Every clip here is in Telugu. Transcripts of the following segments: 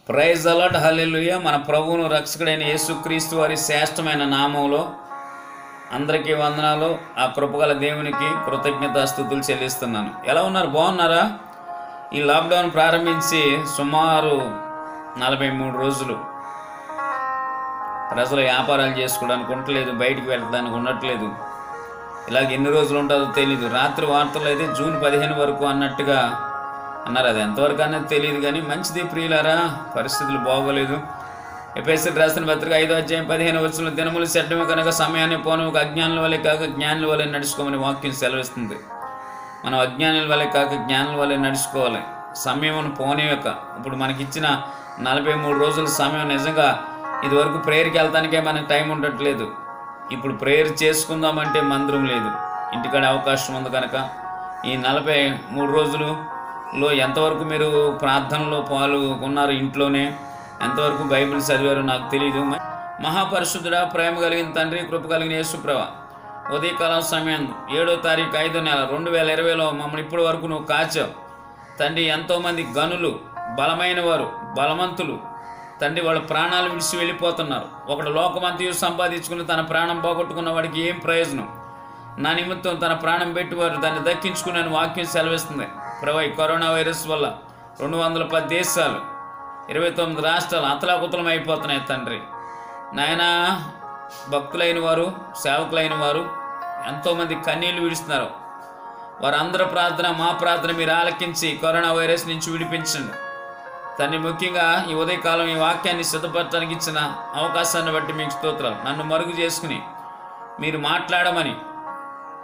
ప్రైజ్ ది లార్డ్, హల్లెలూయా. మన ప్రభువును రక్షకుడైన యేసుక్రీస్తు వారి శ్రేష్టమైన నామంలో అందరికీ వందనాలు. ఆ కృపగల దేవునికి కృతజ్ఞతాస్తుతులు చెల్లిస్తున్నాను. ఎలా ఉన్నారు? బాగున్నారా? ఈ లాక్డౌన్ ప్రారంభించి సుమారు 43 రోజులు ప్రజలు వ్యాపారాలు చేసుకోవడానికి ఉండట్లేదు, బయటికి వెళ్ళడానికి ఉండట్లేదు. ఇలాగ ఎన్ని రోజులు ఉంటుందో తెలీదు. రాత్రి వార్తలు అయితే జూన్ 15 వరకు అన్నట్టుగా అన్నారు. అది ఎంతవరకు అనేది తెలియదు, కానీ మంచిది ప్రియులారా, పరిస్థితులు బాగోలేదు. ఎఫెసీయులకు రాసిన పత్రిక 5వ అధ్యాయం 15వ వచనంలో దినములు చెడ్డమే కనుక సమయాన్ని పోను, ఒక అజ్ఞానుల వలె కాక జ్ఞానుల వలె నడుచుకోమని వాక్యం సెలవిస్తుంది. మనం అజ్ఞానుల వలె కాక జ్ఞానుల వలె నడుచుకోవాలి. సమయం పోనీయక ఇప్పుడు మనకిచ్చిన 43 రోజుల సమయం నిజంగా ఇదివరకు ప్రేయర్కి వెళ్తానికే మనకు టైం ఉండట్లేదు. ఇప్పుడు ప్రేయర్ చేసుకుందామంటే మందిరం లేదు, ఇంటికాడ అవకాశం ఉంది కనుక ఈ 43 రోజులలో ఎంతవరకు మీరు ప్రార్థనలో పాల్గొన్నారు, ఇంట్లోనే ఎంతవరకు బైబిల్ చదివారో నాకు తెలియదు. మహాపరిశుద్ధుడా, ప్రేమ కలిగిన తండ్రి, కృప కలిగిన యేసుప్రభా, ఉదయకాలం సమయం 7వ తారీఖు 5వ నెల 2020లో మమ్మల్ని ఇప్పటి వరకు నువ్వు కాచావు తండ్రి. ఎంతోమంది గనులు, బలమైన వారు, బలవంతులు తండ్రి వాళ్ళ ప్రాణాలు విడిచి వెళ్ళిపోతున్నారు. ఒకడు లోకమంతయు సంపాదించుకుని తన ప్రాణం పోగొట్టుకున్న వాడికి ఏం ప్రయోజనం? నా నిమిత్తం తన ప్రాణం పెట్టేవారు దాన్ని దక్కించుకునే వాక్యం సెలవిస్తుంది. ప్రభు, కరోనా వైరస్ వల్ల 210 దేశాలు, 29 రాష్ట్రాలు అతలాకుతలం అయిపోతున్నాయి తండ్రి. నాయన, భక్తులైన వారు, సేవకులైన వారు ఎంతోమంది కన్నీళ్లు విడుస్తున్నారు. వారందరి ప్రార్థన, మా ప్రార్థన మీరు ఆలకించి కరోనా వైరస్ నుంచి విడిపించండి తండ్రి. ముఖ్యంగా ఈ ఉదయకాలం ఈ వాక్యాన్ని సిద్ధపరచడానికి ఇచ్చిన అవకాశాన్ని బట్టి మీకు స్తోత్రాలు. నన్ను మరుగు చేసుకుని మీరు మాట్లాడమని,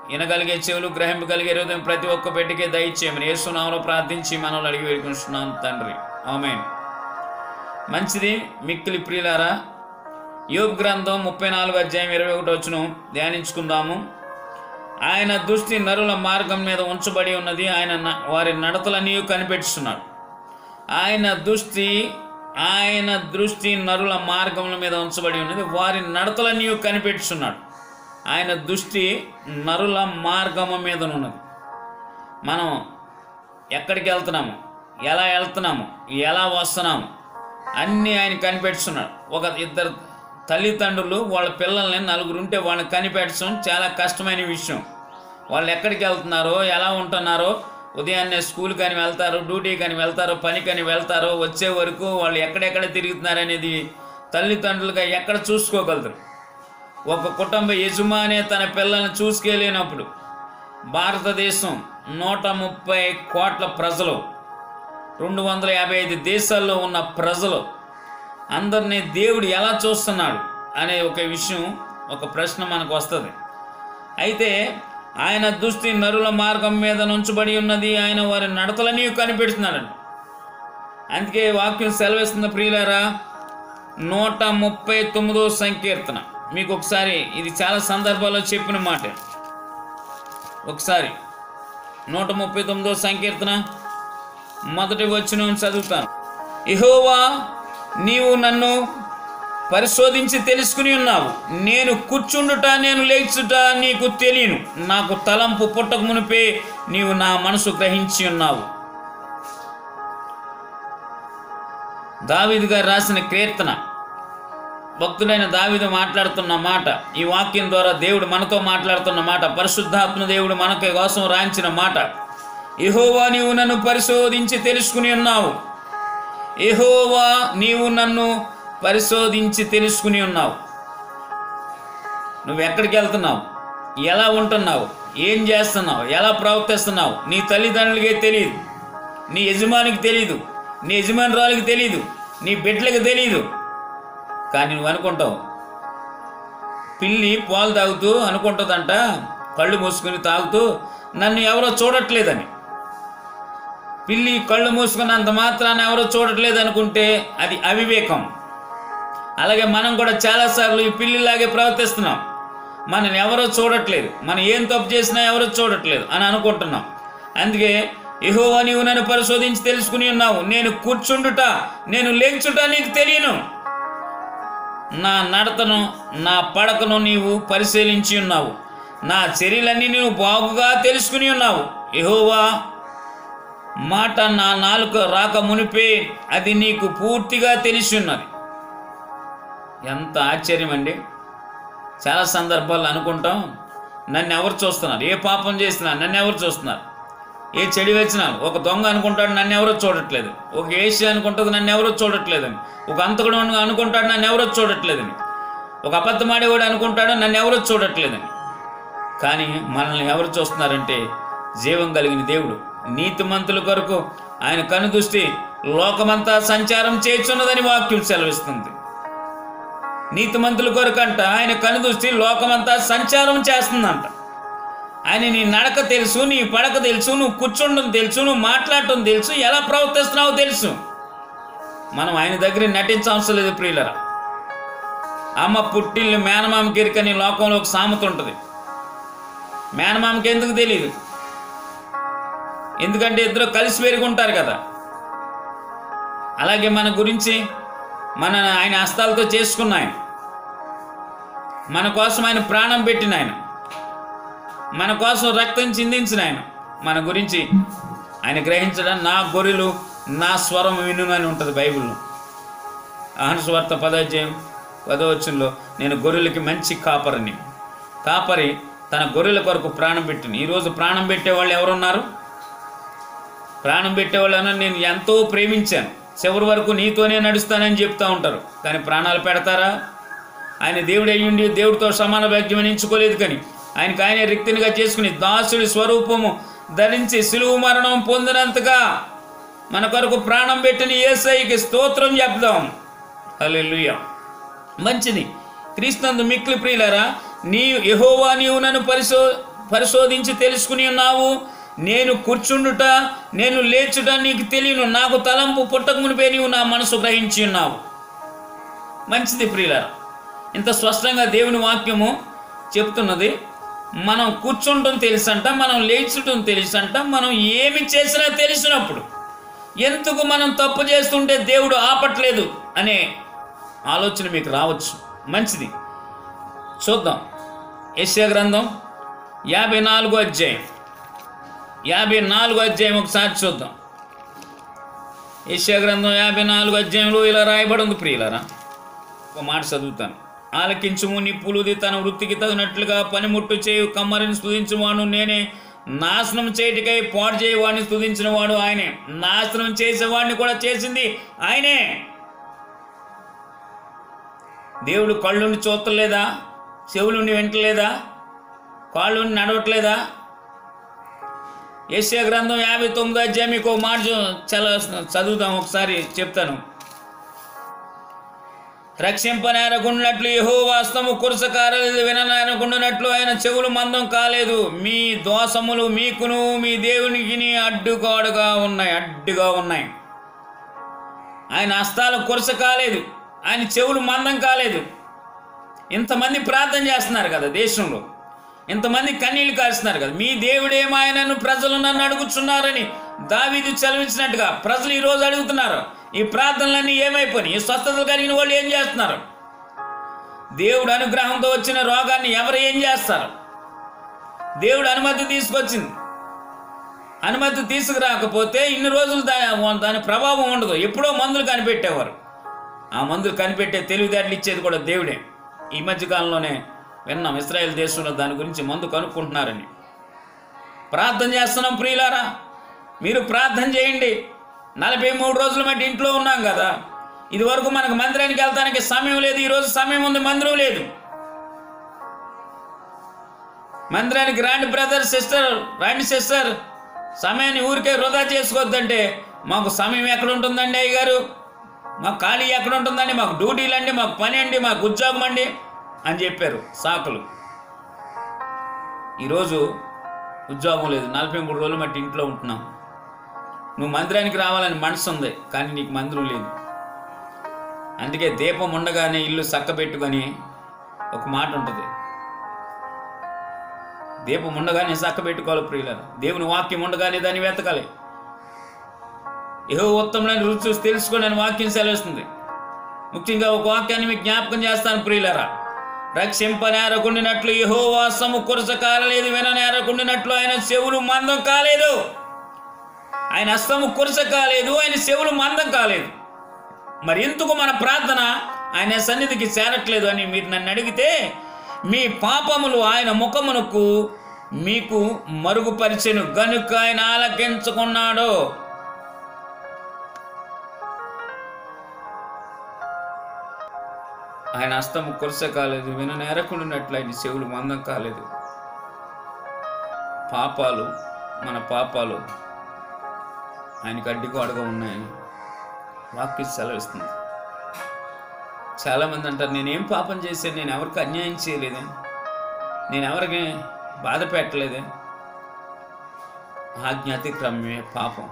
వినగలిగే చెవులు, గ్రహింపగలిగే హృదయం ప్రతి ఒక్క పెట్టికే దయచేయమని యేసు నామములో ప్రార్థించి మనల్ని అడిగి వేడుకుంటున్నాను తండ్రి, ఆమేన్. మంచిది మిక్కిలి ప్రియులారా, యోబు గ్రంథం 34వ అధ్యాయం 21వ వచనం ధ్యానించుకుందాము. ఆయన దృష్టి నరుల మార్గం మీద ఉంచబడి ఉన్నది, ఆయన వారి నడతలన్నీ కనిపెట్టుస్తున్నాడు. ఆయన దృష్టి నరుల మార్గముల మీద ఉంచబడి ఉన్నది, వారి నడతలన్నీ కనిపెట్టుతున్నాడు. ఆయన దృష్టి నరుల మార్గము మీద ఉన్నది. మనం ఎక్కడికి వెళ్తున్నాము, ఎలా వెళ్తున్నాము, ఎలా వస్తున్నాము అన్నీ ఆయన కనిపెట్టుతున్నాడు. ఇద్దరు తల్లిదండ్రులు వాళ్ళ పిల్లల్ని 4 ఉంటే వాళ్ళని కనిపెట్టడం చాలా కష్టమైన విషయం. వాళ్ళు ఎక్కడికి వెళ్తున్నారో, ఎలా ఉంటున్నారో, ఉదయాన్నే స్కూల్ కానీ వెళ్తారో, డ్యూటీ కానీ వెళ్తారో, పని కానీ వెళ్తారో, వచ్చే వరకు వాళ్ళు ఎక్కడెక్కడ తిరుగుతున్నారనేది తల్లిదండ్రులుగా ఎక్కడ చూసుకోగలరు? ఒక కుటుంబ యజమాని తన పిల్లల్ని చూసుకెళ్ళినప్పుడు భారతదేశం 130 కోట్ల ప్రజలు, 255 దేశాల్లో ఉన్న ప్రజలు అందరినీ దేవుడు ఎలా చూస్తున్నాడు అనే ఒక విషయం, ఒక ప్రశ్న మనకు వస్తుంది. అయితే ఆయన దృష్టి నరుల మార్గం మీద నుంచబడి ఉన్నది, ఆయన వారి నడతలన్నీ కనిపెడుతున్నాడండి. అందుకే వాక్యం సెలవిస్తున్న ప్రియులారా, 139వ సంకీర్తన. మీకు ఒకసారి ఇది చాలా సందర్భాల్లో చెప్పిన మాట. ఒకసారి 139వ సంకీర్తన మొదటి వచనం చదువుతాను. యెహోవా, నీవు నన్ను పరిశోధించి తెలుసుకుని ఉన్నావు. నేను కూర్చుండుట, నేను లేచుట నీకు తెలియను. నాకు తలంపు పుట్టక మునిపే నీవు నా మనసు గ్రహించి ఉన్నావు. దావీదు గారు రాసిన కీర్తన, భక్తుడైన దావీదు మాట్లాడుతున్న మాట, ఈ వాక్యం ద్వారా దేవుడు మనతో మాట్లాడుతున్న మాట, పరిశుద్ధాత్మ దేవుడు మనకి కోసం రాయించిన మాట. యెహోవా, నీవు నన్ను పరిశోధించి తెలుసుకుని ఉన్నావు. యెహోవా, నీవు నన్ను పరిశోధించి తెలుసుకుని ఉన్నావు. నువ్వు ఎక్కడికి వెళ్తున్నావు, ఎలా ఉంటున్నావు, ఏం చేస్తున్నావు, ఎలా ప్రవర్తిస్తున్నావు నీ తల్లిదండ్రులకే తెలియదు, నీ యజమానికి తెలియదు, నీ యజమానురాలికి తెలియదు, నీ బిడ్డలకు తెలియదు. కానీ నువ్వు అనుకుంటావు, పిల్లి పాలు తాగుతూ అనుకుంటుందంట, కళ్ళు మూసుకుని తాగుతూ నన్ను ఎవరో చూడట్లేదని. పిల్లి కళ్ళు మూసుకున్నంత మాత్రాన్ని ఎవరో చూడట్లేదు అనుకుంటే అది అవివేకం. అలాగే మనం కూడా చాలాసార్లు ఈ పిల్లిలాగే ప్రవర్తిస్తున్నాం. మనని ఎవరో చూడట్లేదు, మనం ఏం తప్పు చేసినా ఎవరో చూడట్లేదు అని అనుకుంటున్నాం. అందుకే యెహోవా, నీవు నన్ను పరిశోధించి తెలుసుకుని ఉన్నావు. నేను కూర్చుండుట, నేను లేచుట నీకు తెలియను. నా నడతను, నా పడకను నీవు పరిశీలించి ఉన్నావు. నా చర్యలన్నీ నీవు బాగుగా తెలుసుకుని ఉన్నావు. యెహోవా, మాట నా నాలుక రాక మునిపే అది నీకు పూర్తిగా తెలిసి ఉన్నది. ఎంత ఆశ్చర్యం అండి. చాలా సందర్భాల్లో అనుకుంటాం, నన్ను ఎవరు చూస్తున్నారు, ఏ పాపం చేసినా నన్ను ఎవరు చూస్తున్నారు, ఏ చెడు వచ్చినా. ఒక దొంగ అనుకుంటాడు నన్ను ఎవరో చూడట్లేదు, ఒక ఏషి అనుకుంటుంది నన్ను ఎవరో చూడట్లేదని, ఒక అంతకుడు అనుకుంటాడు నన్ను ఎవరో చూడట్లేదని, ఒక అబద్ధమాడేవాడు అనుకుంటాడు నన్ను ఎవరో చూడట్లేదని. కానీ మనల్ని ఎవరు చూస్తున్నారంటే జీవం కలిగిన దేవుడు. నీతిమంతుల కొరకు ఆయన కనుదృష్టి లోకమంతా సంచారం చేయుచున్నదని వాక్యం సెలవిస్తుంది. నీతిమంతుల కొరకు అంట ఆయన కనుదృష్టి లోకమంతా సంచారం చేస్తుందంట. ఆయన నీ నడక తెలుసు, నీ పడక తెలుసు, నువ్వు కూర్చుండడం తెలుసు, నువ్వు మాట్లాడటం తెలుసు, ఎలా ప్రవర్తిస్తున్నావో తెలుసు. మనం ఆయన దగ్గర నటించవసరం లేదు ప్రియులరా. అమ్మ పుట్టిల్ని మేనమామకి ఎరుకని లోకంలో ఒక సామెత ఉంటుంది. మేనమామకి ఎందుకు తెలియదు? ఎందుకంటే ఇద్దరు కలిసి పెరుగుంటారు కదా. అలాగే మన గురించి ఆయన హస్తాలతో చేసుకున్న ఆయన, మన కోసం ఆయన ప్రాణం పెట్టిన ఆయన, మన కోసం రక్తం చిందించిన ఆయన, మన గురించి ఆయన గ్రహించడం. నా గొర్రెలు నా స్వరం వినుమని ఉంటుంది బైబిల్లో. యోహాను సువార్త 10:10 నేను గొర్రెలకి మంచి కాపరిని. కాపరి తన గొర్రెల కొరకు ప్రాణం పెట్టిన. ఈరోజు ప్రాణం పెట్టేవాళ్ళు ఎవరున్నారు? ప్రాణం పెట్టేవాళ్ళని నేను ఎంతో ప్రేమించాను, చివరి వరకు నీతోనే నడుస్తానని చెప్తూ ఉంటారు. కానీ ప్రాణాలు పెడతారా? ఆయన దేవుడు అయ్యుండి దేవుడితో సమాన భాగ్యం ఎంచుకోలేదు. కానీ ఆయనే రిక్తినిగా చేసుకుని దాసుడి స్వరూపము ధరించి సిలువ మరణం పొందినంతగా మన కొరకు ప్రాణం పెట్టిన యేసయ్యకి స్తోత్రం చెప్దాం. హల్లెలూయా. మంచిది. క్రీస్తునందు మిక్కిలి ప్రియులారా, యెహోవా నీవు నన్ను పరిశోధించి తెలుసుకుని ఉన్నావు. నేను కూర్చుండుట నేను లేచుట నీకు తెలియను, నాకు తలంపు పుట్టక మునిపే నీవు నా మనసు గ్రహించి ఉన్నావు. మంచిది ప్రియులారా, ఇంత స్పష్టంగా దేవుని వాక్యము చెప్తున్నది. మనం కూర్చుంటం తెలుసంట, మనం లేచటం తెలుసంట, మనం ఏమి చేసినా తెలిసినప్పుడు ఎందుకు మనం తప్పు చేస్తుంటే దేవుడు ఆపట్లేదు అనే ఆలోచన మీకు రావచ్చు. మంచిది, చూద్దాం. యెషయా గ్రంథం 54వ అధ్యాయం 54వ అధ్యాయం ఒకసారి చూద్దాం. యెషయా గ్రంథం 54వ అధ్యాయంలో ఇలా రాయబడి ఉంది ప్రియులారా. ఒక మాట చదువుతాను. ఆలకించుము, నిప్పులుది తన వృత్తికి తగినట్లుగా పనిముట్టు చేయు కమ్మరిని స్తుతించువాడు నేనే, నాశనం చేయటికై పాడు చేయవాడిని స్తుతించిన వాడు ఆయనే, నాశనం చేసేవాడిని కూడా చేసింది ఆయనే. దేవుడు కళ్ళుండి చూస్తలేదా? చెవులుండి వింటలేదా? కాళ్ళుండి నడవట్లేదా? యెషయా గ్రంథం 59వ అధ్యాయం మీకు ఒక మాట చదువుతాం, ఒకసారి చెప్తాను. రక్షింపనేరకుండానట్లు యెహోవా హస్తము కురసకారలేదు, విననేరకుండానట్లు ఆయన చెవులు మందం కాలేదు. మీ దోషములు మీకును మీ దేవునికి అడ్డుగా ఉన్నాయి. ఆయన హస్తాలు కురస కాలేదు, ఆయన చెవులు మందం కాలేదు. ఇంతమంది ప్రార్థన చేస్తున్నారు కదా దేశంలో, ఇంతమంది కన్నీళ్లు కారుస్తున్నారు కదా. మీ దేవుడేమాయనను ప్రజలు నన్ను అడుగుచున్నారని దావీదు చదివించినట్టుగా ప్రజలు ఈరోజు అడుగుతున్నారు. ఈ ప్రార్థనలన్నీ ఏమైపోయినాయి? ఈ స్వస్థతలు కలిగిన వాళ్ళు ఏం చేస్తున్నారు? దేవుడు అనుగ్రహంతో వచ్చిన రోగాన్ని ఎవరు ఏం చేస్తారు? దేవుడు అనుమతి తీసుకొచ్చింది. అనుమతి తీసుకురాకపోతే ఇన్ని రోజులు దాని ప్రభావం ఉండదు. ఎప్పుడో మందులు కనిపెట్టేవారు. ఆ మందులు కనిపెట్టే తెలివితేటలు ఇచ్చేది కూడా దేవుడే. ఈ మధ్యకాలంలోనే విన్నాం, ఇశ్రాయేల్ దేశంలో దాని గురించి మందు కనుక్కుంటున్నారని. ప్రార్థన చేస్తున్నాం ప్రియులారా, మీరు ప్రార్థన చేయండి. 43 రోజుల మట్టి ఇంట్లో ఉన్నాం కదా. ఇది వరకు మనకు మందిరానికి వెళ్తానికి సమయం లేదు. ఈరోజు సమయం ఉంది, మందిరం లేదు. మందిరానికి రాండి బ్రదర్, సిస్టర్, రాండి సిస్టర్. సమయాన్ని ఊరికే వృధా చేసుకోవద్దంటే మాకు సమయం ఎక్కడ ఉంటుందండి అయ్యగారు? మాకు ఖాళీ ఎక్కడ ఉంటుందండి? మాకు డ్యూటీలు అండి, మాకు పని అండి, మాకు ఉద్యోగం అండి అని చెప్పారు సాకులు. ఈరోజు ఉద్యోగం లేదు, 43 రోజులు మట్టి ఇంట్లో ఉంటున్నాం. నువ్వు మందిరానికి రావాలని మనసు ఉంది, కానీ నీకు మందిరం లేదు. అందుకే దీపం ఉండగానే ఇల్లు చక్కబెట్టుకొని ఒక మాట ఉంటుంది. దీపం ఉండగానే చక్కబెట్టుకోవాలి ప్రియులారా. దేవుని వాక్యం ఉండగానే దాన్ని వెతకాలి. యెహోవా ఉత్తమమైన రుచి చూసి తెలుసుకోండి అని వాక్యం సెలవిస్తుంది. ముఖ్యంగా ఒక వాక్యాన్ని మీకు జ్ఞాపకం చేస్తాను ప్రియులారా. రక్షింపనేరకుండినట్లు యెహోవా హస్తము కురస కారలేదు, విననేరకుండినట్లు ఆయన చెవులు మందం కాలేదు. ఆయన హస్తము కురస కాలేదు, ఆయన చెవులు మందం కాలేదు. మరి ఎందుకు మన ప్రార్థన ఆయన సన్నిధికి చేరట్లేదు అని మీరు నన్ను అడిగితే, మీ పాపములు ఆయన ముఖమునకు మీకు మరుగుపరిచెను గనుక ఆయన ఆలకించుకున్నాడు. ఆయన హస్తము కురస కాలేదు, విననేరకుండానట్లు ఆయన చెవులు మందం కాలేదు. పాపాలు, మన పాపాలు ఆయనకు అడ్డుగోడగా ఉన్నాయని వాక్యం సెలవిస్తుంది. చాలామంది అంటారు, నేనేం పాపం చేశాను, నేను ఎవరికి అన్యాయం చేయలేదే, నేను ఎవరికి బాధ పెట్టలేదే. ఆజ్ఞాతిక్రమమే పాపం.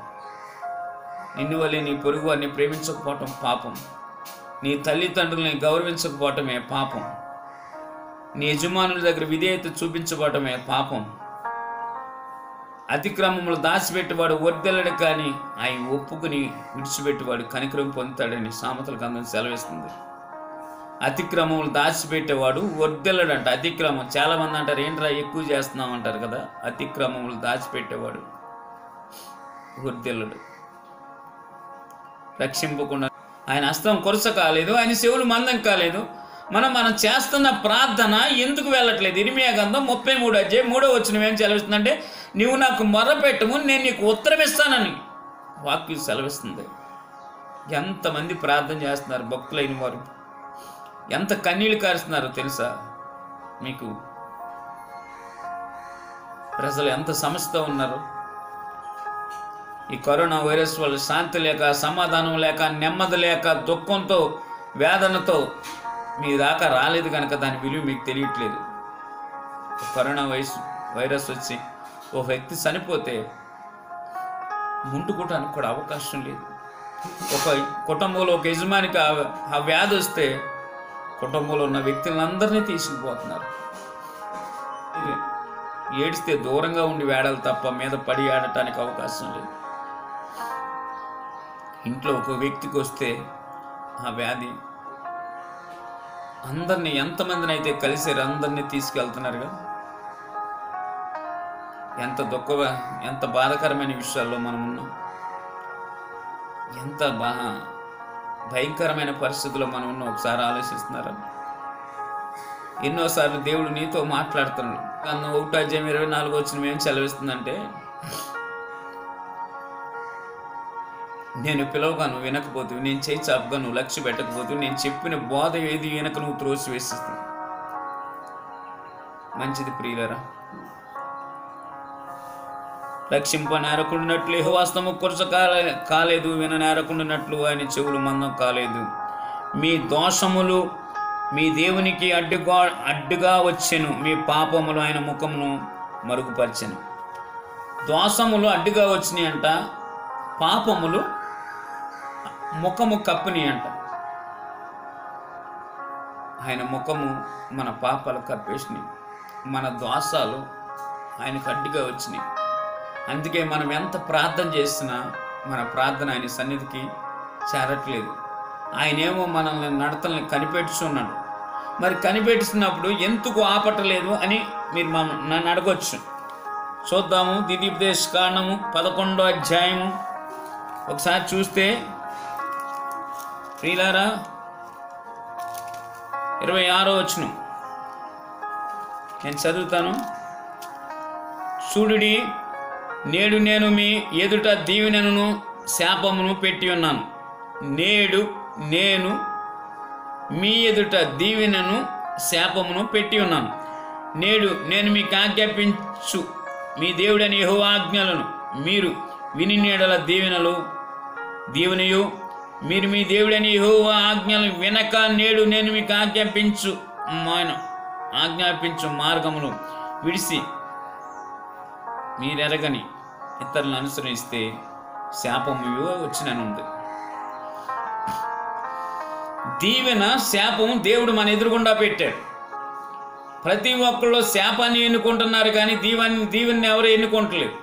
నిన్ను వల్లే నీ పొరుగు వారిని ప్రేమించకపోవటం పాపం. నీ తల్లిదండ్రులని గౌరవించకపోవటమే పాపం. నీ యజమానుల దగ్గర విధేయత చూపించబడటమే పాపం. అతిక్రమములు దాచిపెట్టేవాడు వర్దెల్లడు, కానీ ఆయన ఒప్పుకుని విడిచిపెట్టేవాడు కనికరం పొందుతాడని సామెతల గ్రంథం సెలవిస్తుంది. అతిక్రమములు దాచిపెట్టేవాడు వర్దెల్లడంట. అతిక్రమం చాలామంది అంటారు, ఏంట్రా ఎక్కువ చేస్తున్నాం అంటారు కదా. అతిక్రమములు దాచిపెట్టేవాడు వర్దెల్లడు. రక్షింపకుండా ఆయన హస్తం కొరస కాలేదు, ఆయన చెవులు మందం కాలేదు. మనం చేస్తున్న ప్రార్థన ఎందుకు వెళ్ళట్లేదు? ఇర్మియా గ్రంథం 33 అధ్యాయం 3వ వచనం ఏం సెలవిస్తుందంటే, నీవు నాకు మొర్రపెట్టుము, నేను నీకు ఉత్తరం ఇస్తానని వాక్యం సెలవిస్తుంది. ఎంతమంది ప్రార్థన చేస్తున్నారు భక్తులైన వారు, ఎంత కన్నీళ్ళు కారుస్తున్నారో తెలుసా మీకు? ప్రజలు ఎంత సమస్యతో ఉన్నారు. ఈ కరోనా వైరస్ వల్ల శాంతి లేక, సమాధానం లేక, నెమ్మది లేక, దుఃఖంతో, వేదనతో మీ దాకా రాలేదు కనుక దాని విలువ మీకు తెలియట్లేదు. కరోనా వైరస్ వచ్చి ఒక వ్యక్తి చనిపోతే ముందుకోవడానికి కూడా అవకాశం లేదు. ఒక కుటుంబంలో ఒక యజమానికి ఆ వ్యాధి వస్తే కుటుంబంలో ఉన్న వ్యక్తులందరినీ తీసుకుపోతున్నారు. ఏడిస్తే దూరంగా ఉండి వేడాలి తప్ప మీద పడి ఆడటానికి అవకాశం లేదు. ఇంట్లో ఒక వ్యక్తికి వస్తే ఆ వ్యాధి అందరినీ, ఎంతమందిని అయితే కలిసారు అందరినీ తీసుకెళ్తున్నారుగా. ఎంత బాధాకరమైన విషయాల్లో మనం ఉన్నాం. ఎంత భయంకరమైన పరిస్థితుల్లో మనం ఉన్నాం ఒకసారి ఆలోచిస్తున్నారా? ఎన్నోసార్లు దేవుడు నీతో మాట్లాడుతున్నాడు. 1 అధ్యాయం 24 వచనం ఏం సెలవిస్తుందంటే, నేను పిలవగా నువ్వు వినకపోతు, నేను చేయి చాపుగా నువ్వు లక్ష్య పెట్టకపోతు, నేను చెప్పిన బోధ ఏది వెనక నువ్వు త్రోసివేసిస్తావు. మంచిది ప్రియులరా. రక్షింపనేరకుండానట్లు యెహోవా హస్తము కురస కాలేదు, విననేరకుండానట్లు ఆయన చెవులు మందం కాలేదు. మీ దోషములు మీ దేవునికి అడ్డుగా వచ్చెను, మీ పాపములు ఆయన ముఖమును మరుగుపరిచెను. దోషములు అడ్డుగా వచ్చినాయి అంట, పాపములు ముఖము కప్పిని అంట. ఆయన ముఖము మన పాపాలు కప్పేసినాయి, మన దోషాలు ఆయనకు అడ్డుగా వచ్చినాయి. అందుకే మనం ఎంత ప్రార్థన చేసినా మన ప్రార్థన ఆయన సన్నిధికి చేరట్లేదు. ఆయనేమో మనల్ని నడతల్ని కనిపెట్టుచున్నాడు. మరి కనిపెట్టుతున్నప్పుడు ఎందుకు ఆపటలేదు అని మీరు నన్ను అడగొచ్చు. చూద్దాము. ద్వితీయోపదేశ కాండము 11వ అధ్యాయము ఒకసారి చూస్తే ప్రియులారా 26వ వచనం నేను చదువుతాను. చూడుడి, నేడు నేను మీ ఎదుట దీవెనను శాపమును పెట్టి ఉన్నాను. నేడు నేను మీ ఎదుట దీవెనను శాపమును పెట్టి ఉన్నాను. నేడు నేను మీకు ఆజ్ఞాపించు మీ దేవుడని యెహోవా ఆజ్ఞలను మీరు విని నీడల దీవెనయు, మీరు మీ దేవుడని యెహోవా ఆజ్ఞలను వినక నేడు నేను మీకు ఆజ్ఞాపించు మార్గమును విడిసి మీరెరగని ఇతరులను అనుసరిస్తే శాపము వచ్చిననుంది. దీవెన శాపం దేవుడు మన ఎదురుగుండా పెట్టాడు. ప్రతి ఒక్కళ్ళు శాపాన్ని ఎన్నుకుంటున్నారు, కానీ దీవెన్ని ఎవరు ఎన్నుకుంటలేదు.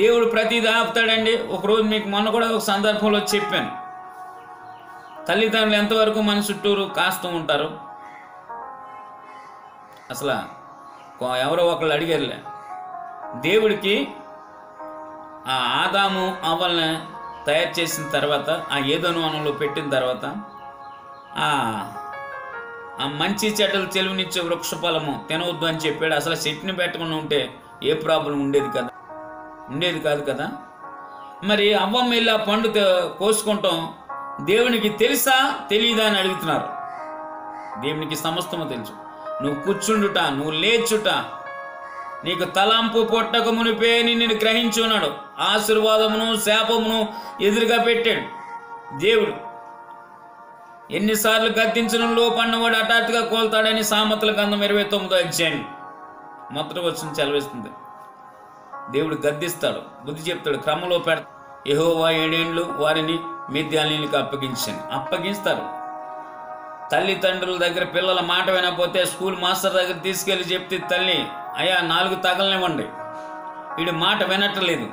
దేవుడు ప్రతిదీ ఆపుతాడండి. ఒకరోజు మీకు మొన్న కూడా ఒక సందర్భంలో చెప్పాను, తల్లిదండ్రులు ఎంతవరకు మన చుట్టూరు కాస్తూ ఉంటారు. అసలు ఎవరో ఒకళ్ళు అడిగారులే, దేవుడికి ఆ ఆదాము అవ్వల్ని తయారు చేసిన తర్వాత ఆ ఏదోను వనంలో పెట్టిన తర్వాత ఆ ఆ మంచి చెడ్డలు తెలివినిచ్చే వృక్ష ఫలము తినవద్దు అని చెప్పాడు. అసలు చెట్టుని పెట్టకుండా ఉంటే ఏ ప్రాబ్లం ఉండేది కాదు కదా. మరి అవ్వమ్మ వెళ్ళి ఆ పండు కోసుకుంటాం దేవునికి తెలుసా తెలియదా అని అడుగుతున్నారు. దేవునికి సమస్తము తెలుసు. నువ్వు కూర్చుండుట, నువ్వు లేచుట, నీకు తలంపు పొట్టక మునిపే నిన్ను గ్రహించున్నాడు. ఆశీర్వాదమును శాపమును ఎదురుగా పెట్టాడు దేవుడు. ఎన్నిసార్లు గద్దించడంలో పన్నవాడు హఠాత్తుగా కోల్తాడని సామెతల గ్రంథం 29వ అధ్యాయం మొదటి వచనం చదివిస్తుంది. దేవుడు గద్దిస్తాడు, బుద్ధి చెప్తాడు, క్రమంలో పెడతాడు. యెహోవా 7 ఏండ్లు వారిని మిద్యానీయులకు అప్పగిస్తారు. తల్లిదండ్రుల దగ్గర పిల్లల మాట వినకపోతే స్కూల్ మాస్టర్ దగ్గర తీసుకెళ్ళి చెప్తే, తల్లి అయ్యా 4 తగలనివ్వండి, వీడి మాట వినట్లేదు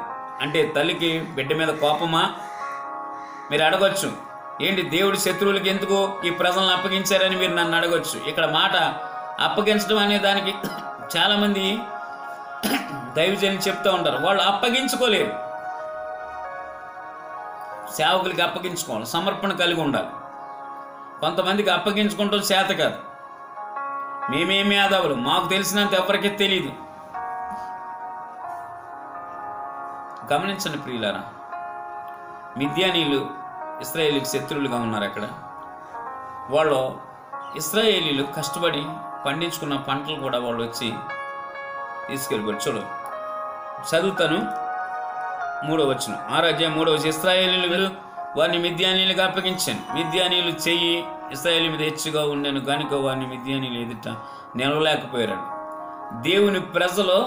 అంటే తల్లికి బిడ్డ మీద కోపమా? మీరు అడగొచ్చు, ఏంటి దేవుడి శత్రువులకి ఎందుకు ఈ ప్రజలను అప్పగించారని మీరు నన్ను అడగొచ్చు. ఇక్కడ మాట అప్పగించడం అనే దానికి చాలామంది దైవజనులు చెప్తూ ఉంటారు, వాళ్ళు అప్పగించుకోలేరు. సేవకులకి అప్పగించుకోవాలి, సమర్పణ కలిగి ఉండాలి. కొంతమందికి అప్పగించుకుంటాం చేత కాదు. మేమేమి ఆదావులు, మాకు తెలిసినంత ఎవరికీ తెలియదు. గమనించండి ప్రియులారా, మిద్యానీయులు ఇశ్రాయేలీకి శత్రువులుగా ఉన్నారు. అక్కడ వాళ్ళు ఇశ్రాయేలీలు కష్టపడి పండించుకున్న పంటలు కూడా వాళ్ళు వచ్చి తీసుకెళ్ళిపోయారు. చూడు, చదువుతాను 3వ వచనం, 6వ అధ్యాయం 3వ వచనం. ఇశ్రాయేలీలు వారిని మిద్యానీయులకు అప్పగించాను. మిద్యానీయులు చెయ్యి ఇశ్రాయేలు మీద హెచ్చుగా ఉండేను కనుక వారిని మిద్యానీయులు ఎదుట నిలవలేకపోయారు. దేవుని ప్రజలు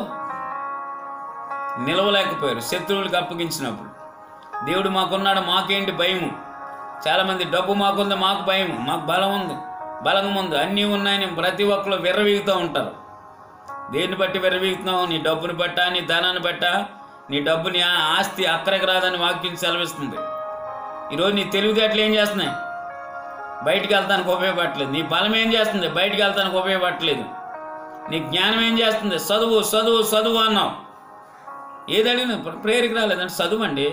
నిలవలేకపోయారు శత్రువులకు అప్పగించినప్పుడు. దేవుడు మాకున్నాడు, మాకేంటి భయము? చాలామంది డబ్బు మాకుంది, మాకు భయము, మాకు బలం ఉంది, అన్నీ ఉన్నాయని ప్రతి ఒక్కరు విర్రవీగుతూ ఉంటారు. దేన్ని బట్టి విర్రవీగుతున్నావు? నీ డబ్బుని బట్టా, నీ ధనాన్ని బట్టా? నీ డబ్బుని ఆస్తి అక్కడికి రాదని వాక్యం సెలవిస్తుంది. ఈరోజు నీ తెలివితేటలు ఏం చేస్తున్నాయి? బయటికి వెళ్తానికి ఉపయోగపడట్లేదు. నీ బలం ఏం చేస్తుంది? బయటికి వెళ్తానికి ఉపయోగపడట్లేదు. నీ జ్ఞానం ఏం చేస్తుంది? చదువు అన్నావు. ఏదడిగిన ప్రేయర్కి రాలేదంటే చదువు అండి,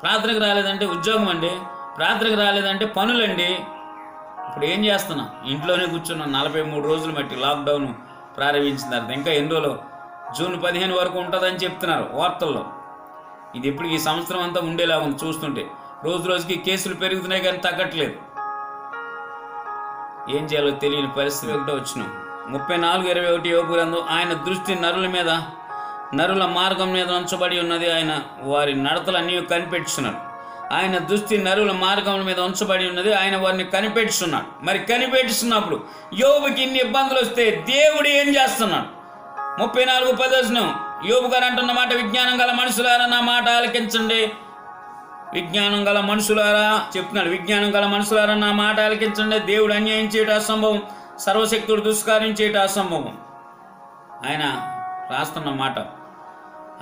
ప్రార్థనకు రాలేదంటే ఉద్యోగం అండి, ప్రార్థనకు రాలేదంటే పనులండి. ఇప్పుడు ఏం చేస్తున్నాం? ఇంట్లోనే కూర్చున్నాం 43 రోజులు బట్టి. లాక్డౌన్ ప్రారంభించిన తర్వాత ఇంకా ఎన్ని రోజులు? జూన్ 15 వరకు ఉంటుందని చెప్తున్నారు వార్తల్లో. ఇది ఇప్పుడు ఈ సంవత్సరం అంతా ఉండేలా ఉంది చూస్తుంటే. రోజుకి కేసులు పెరుగుతున్నాయి కానీ తగ్గట్లేదు. ఏం చేయాలో తెలియని పరిస్థితి. 1వ వచనం 34:21 యోబు గ్రంథం. ఆయన దృష్టి నరుల మార్గం మీద ఉంచబడి ఉన్నది, ఆయన వారి నడతలన్నీ కనిపెట్టుచున్నాడు. ఆయన దృష్టి నరుల మార్గం మీద ఉంచబడి ఉన్నది, ఆయన వారిని కనిపెట్టుచున్నాడు. మరి కనిపెట్టుచున్నప్పుడు యోబుకి ఇన్ని ఇబ్బందులు వస్తే దేవుడు ఏం చేస్తున్నాడు? 34:10 యోబు గారు అంటున్న మాట, విజ్ఞానం గల మనుషులారా నా మాట ఆలకించండి. విజ్ఞానం గల మనుషులారా చెప్తున్నాడు, విజ్ఞానం గల మనుషులారా నా మాట ఆలకించండి. దేవుడు అన్యాయం చేయటం అసంభవం, సర్వశక్తుడు దుష్కార్యం చేయటం అసంభవం. ఆయన రాస్తున్న మాట,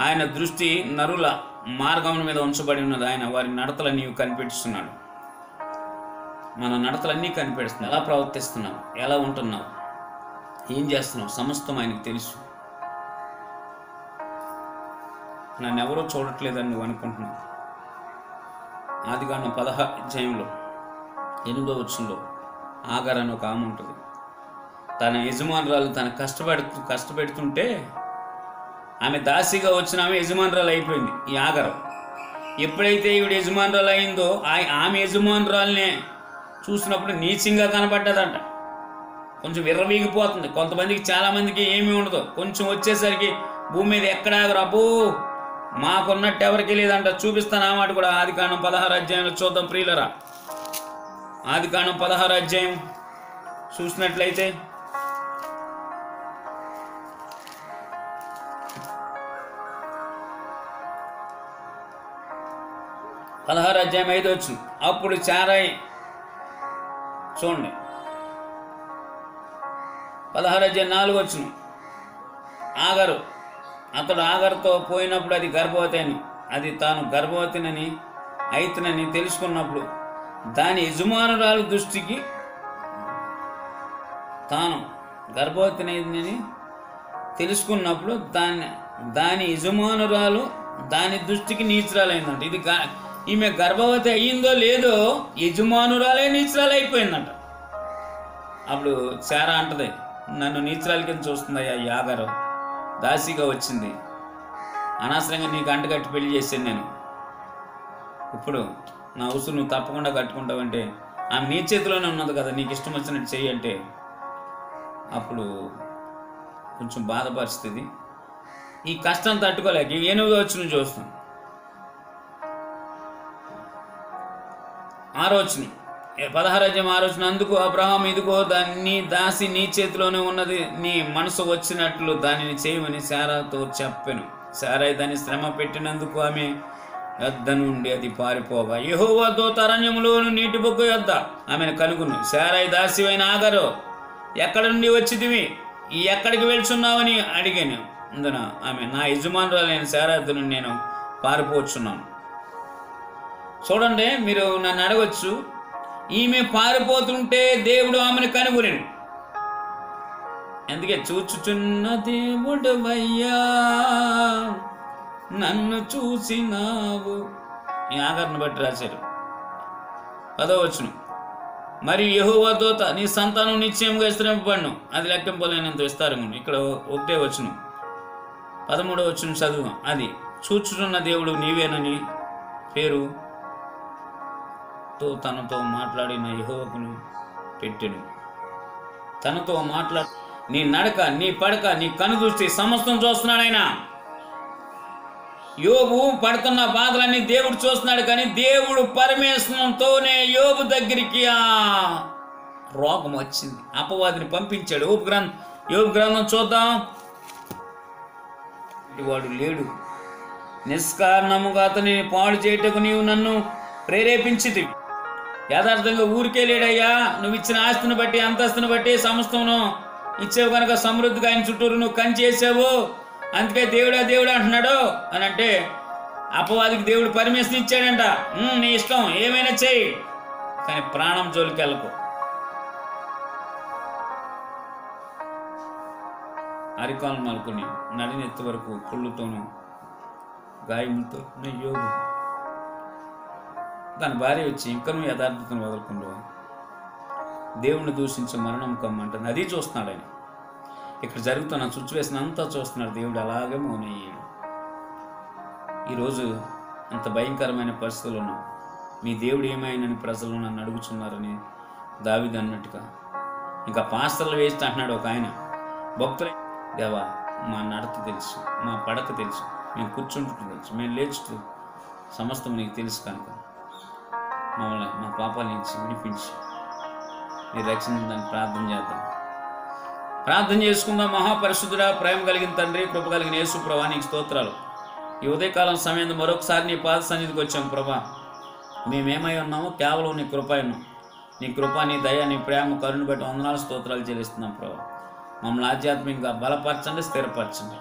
ఆయన దృష్టి నరుల మార్గం మీద ఉంచబడి ఉన్నది, ఆయన వారి నడతలన్నీ కనిపెడుతున్నాడు. మన నడతలన్నీ కనిపెడుతున్నాం. ఎలా ప్రవర్తిస్తున్నాం, ఎలా ఉంటున్నాం, ఏం చేస్తున్నాం, సమస్తం ఆయనకు తెలుసు. నన్ను ఎవరో చూడట్లేదని నువ్వు అనుకుంటున్నావు. ఆదికాండం 16వ అధ్యాయంలో 8వ వచనంలో ఆగార్ అని ఒక ఆమె ఉంటుంది. తన యజమానురాలు తన కష్టపెడుతుంటే ఆమె దాసిగా వచ్చిన ఆమె యజమానురాలు అయిపోయింది. ఈ ఆగారు ఎప్పుడైతే ఈవిడ యజమానురాలు అయిందో ఆమె యజమానురాలనే చూసినప్పుడు నీచంగా కనబడ్డదంట. కొంచెం విర్రవీగిపోతుంది. కొంతమందికి, చాలామందికి ఏమీ ఉండదు. కొంచెం వచ్చేసరికి భూమి మీద ఎక్కడ ఆగరు, అబ్బో మాకున్నట్టు ఎవరికి లేదంట. చూపిస్తాను ఆ మాట కూడా. ఆదికాండం 16వ అధ్యాయంలో చూద్దాం ప్రియులరా. ఆదికాండం 16వ అధ్యాయం చూసినట్లయితే 16వ అధ్యాయం 5వ వచనం. అప్పుడు చారాయి, చూడండి 16వ అధ్యాయం 4వ వచనం. అతడు ఆగరుతో పోయినప్పుడు అది గర్భవతి అని, అది తాను గర్భవతినని అయితనని తెలుసుకున్నప్పుడు దాని యజమానురాలు దృష్టికి, తాను గర్భవతిని తెలుసుకున్నప్పుడు దాని యజమానురాలు దాని దృష్టికి నీచురాలైందంట. ఈమె గర్భవతి అయ్యిందో లేదో యజమానురాలే నీచురాలు అయిపోయిందంట. అప్పుడు శారా అంటది, నన్ను నీచురాలి కింద చూస్తుందయ్యా ఈ ఆగారు, దాసిగా వచ్చింది, అనవసరంగా నీకు అంటగట్టి పెళ్లి చేశాను నేను, ఇప్పుడు నా ఉసురు నువ్వు తప్పకుండా కట్టుకుంటావంటే ఆమె నీ చేతిలోనే ఉన్నది కదా, నీకు ఇష్టం వచ్చినట్టు చెయ్యి అంటే అప్పుడు కొంచెం బాధపరిస్థితి. ఈ కష్టం తట్టుకోలేక 8వ వచనం చూస్తాం. 6వ వచనం 16వ వచనం, అందుకు అబ్రహాము, ఇదిగో నీ దాసి నీ చేతిలోనే ఉన్నది, నీ మనసు వచ్చినట్లు దానిని చేయమని శారాతో చెప్పాను. శారై దాన్ని శ్రమ పెట్టినందుకు ఆమె యొద్ద నుండి అది పారిపోగా యెహోవా దూత అరణ్యములోను నీటి బొగ్గు యొద్ద ఆమెను కనుగొను. శారై దాసివైన ఆగారు, ఎక్కడి నుండి వచ్చితివి, ఎక్కడికి వెళ్తున్నావని అడిగాను. అందున ఆమె, నా యజమానురాలైన శారాతో నుండి నేను పారిపోతున్నాను. చూడండి, మీరు నన్ను అడగచ్చు, ఈమె పారిపోతుంటే దేవుడు ఆమెను కనుగొనెను. అందుకే చూచుచున్న దేవుడవయ్యా నన్ను చూసినావు, ఈ ఆగర్ను బట్టి రాశారు. 10వ వచనం, మరి యెహోవా దూత, నీ సంతానం నిశ్చయంగా విస్తరింపబడును, అది లెక్కింపలేనంత విస్తారంగా. ఇక్కడ 1వ వచనం. 13వ వచనం చదువు. అది చూచుచున్న దేవుడు నీవేనని పేరు తనతో మాట్లాడిన యెహోవాను పెట్టెను. తనతో నీ నడక, నీ పడక, నీ కనుదృష్టి సమస్తం చూస్తున్నాడు ఆయన. యోబు పడుతున్న బాధలన్నీ దేవుడు చూస్తున్నాడు, కానీ దేవుడు పరమేశ్వరంతోనే యోబు దగ్గరికి ఆ రోగం వచ్చింది, అపవాదిని పంపించాడు. యోబు గ్రంథం చూద్దాం. వాడు లేడు, నిష్కారణముగా అతనిని పాడు చేయటకు నీవు నన్ను ప్రేరేపించితివి. యథార్థంగా ఊరికే లేడయ్యా, నువ్వు ఇచ్చిన ఆస్తిని బట్టి, అంతస్తుని బట్టి సమస్తమును ఇచ్చావు కనుక సమృద్ధిగా ఆయన చుట్టూరు నువ్వు కంచి చేసావు, అందుకే దేవుడా దేవుడా అంటున్నాడు అని అంటే అపవాదికి దేవుడు పర్మిషన్ ఇచ్చాడంట. నీ ఇష్టం, ఏమైనా చెయ్యి, కానీ ప్రాణం జోలికి వెళ్ళకు. అరికాలు మలుకుని నడినెత్తి వరకు కుళ్ళుతోనూ గాయములతో యోగు తన భార్య వచ్చి, ఇంకా నువ్వు యథార్థతను వదలకుండా దేవుణ్ణి దూషించి మరణం కమ్మంటుంది. అది చూస్తున్నాడు ఆయన. ఇక్కడ జరుగుతున్న సిచ్యువేషన్ అంతా చూస్తున్నాడు దేవుడు, అలాగే మౌనయ్యాడు. ఈరోజు అంత భయంకరమైన పరిస్థితులు ఉన్నాం, మీ దేవుడు ఏమైనని ప్రజలు నన్ను అడుగుతున్నారని దావీదు అన్నట్టుగా. ఇంకా పాస్టర్లు వేస్ట్ అంటున్నాడు ఒక ఆయన. భక్తులు, దేవా మా నడత తెలుసు, మా పడక తెలుసు, మేము కూర్చుంటుంటే తెలుసు, మేము లేచుతూ సమస్తం నీకు తెలుసు కనుక మమ్మల్ని మా పాపాల నుంచి విడిపించి మీరు రక్షించడానికి ప్రార్థన చేద్దాం. ప్రార్థన చేసుకుందాం. మహాపరిశుద్ధుడా, ప్రేమ కలిగిన తండ్రి, కృప కలిగిన యేసు ప్రభా, నీకు స్తోత్రాలు. ఈ ఉదయకాలం సమయం మరొకసారి నీ పాద సన్నిధికి వచ్చాం ప్రభా. మేమేమై ఉన్నామో కేవలం నీ కృప ఉన్నాం. నీ కృప, నీ దయ, నీ ప్రేమ, కరుణ బట్టి వందనాలు స్తోత్రాలు చెల్లిస్తున్నాం ప్రభా. మమ్మల్ని ఆధ్యాత్మికంగా బలపరచండి, స్థిరపరచండి.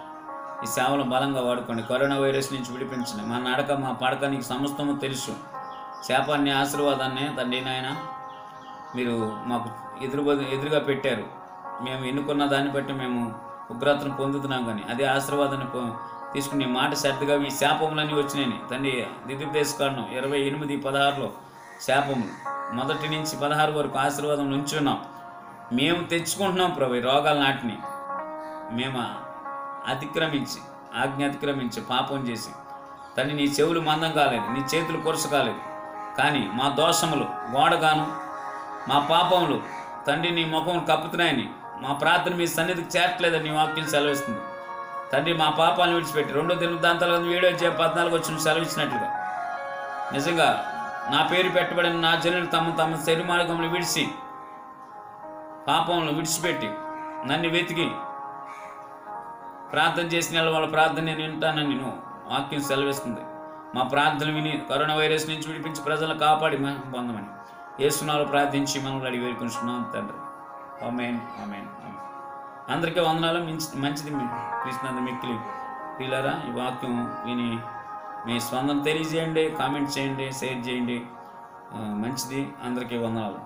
ఈ సేవలు బలంగా వాడుకోండి. కరోనా వైరస్ నుంచి విడిపించండి. మా నడక, మా పడక నీకు సమస్తము తెలుసు. శాపాన్ని, ఆశీర్వాదాన్ని తండ్రి నాయన మీరు మాకు ఎదురుగా పెట్టారు. మేము ఎన్నుకున్న దాన్ని బట్టి మేము ఉగ్రతను పొందుతున్నాం, కానీ అదే ఆశీర్వాదాన్ని తీసుకుని మాట శ్రద్ధగా ఈ శాపములన్నీ వచ్చినాయి తండ్రి. ద్వితీయోపదేశకాండం 28:16 శాపములు 1 నుంచి 16 వరకు ఆశీర్వాదం ఉంచున్నాం. మేము తెచ్చుకుంటున్నాం ప్రభు. రోగాల నాటిని మేము అతిక్రమించి, ఆజ్ఞ అతిక్రమించి పాపం చేసి తండ్రి, నీ చెవులు మందం కాలేదు, నీ చేతులు కొరస కాలేదు, కానీ మా దోషములు గోడగాను, మా పాపములు తండ్రి నీ ముఖం కప్పుతున్నాయని, మా ప్రార్థన మీ సన్నిధికి చేరట్లేదని నీ వాక్యం సెలవిస్తుంది తండ్రి. మా పాపాలను విడిచిపెట్టి 2 దినవృత్తాంతాల 7:14 వచ్చిన సెలవిచ్చినట్లుగా నిజంగా నా పేరు పెట్టబడిన నా జనులు తమ శరీర మార్గములు విడిచి, పాపములను విడిచిపెట్టి నన్ను వెతికి ప్రార్థన చేసిన వాళ్ళ ప్రార్థన నేను వింటానని నేను వాక్యం సెలవిస్తుంది. మా ప్రార్థనలు విని కరోనా వైరస్ నుంచి విడిపించి ప్రజలను కాపాడి పొందమని యేసునామములో ప్రార్థించి మనల్ని అడిగి వేడుకుంటున్నాం తండ్రి. ఆమేన్, ఆమేన్, ఆమేన్. అందరికీ వందనాలు. మంచిది కృష్ణాంత మిక్కిలి వీళ్ళారా, ఈ వాక్యం విని మీ స్పందన తెలియజేయండి, కామెంట్ చేయండి, షేర్ చేయండి. మంచిది. అందరికీ వందనాలు.